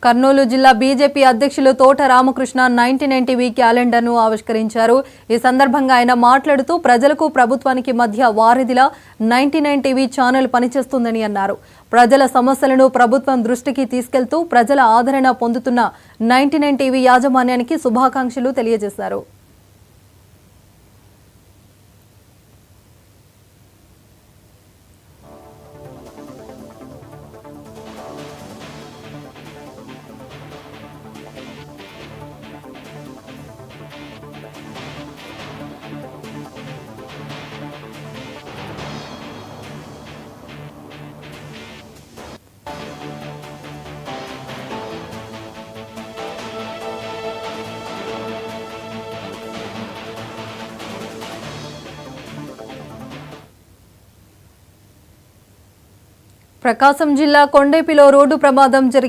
కర్నూలు జిల్లా బీజేపీ అధ్యక్షులు తోట రామకృష్ణ 99 టీవీ క్యాలెండర్ను ఆవిష్కరించారు. ఈ సందర్భంగా ఆయన మాట్లాడుతూ ప్రజలకు ప్రభుత్వానికి మధ్య వారధిలా 99 టీవీ ఛానల్ పనిచేస్తుందని అన్నారు. ప్రజల సమస్యలను ప్రభుత్వం దృష్టికి తీసుకెళ్తూ ప్రజల ఆదరణ పొందుతున్న 99 టీవీ యాజమాన్యానికి శుభాకాంక్షలు తెలియజేశారు. ప్రకాశం జిల్లా కొండేపిలో రోడ్డు ప్రమాదం జరిగింది.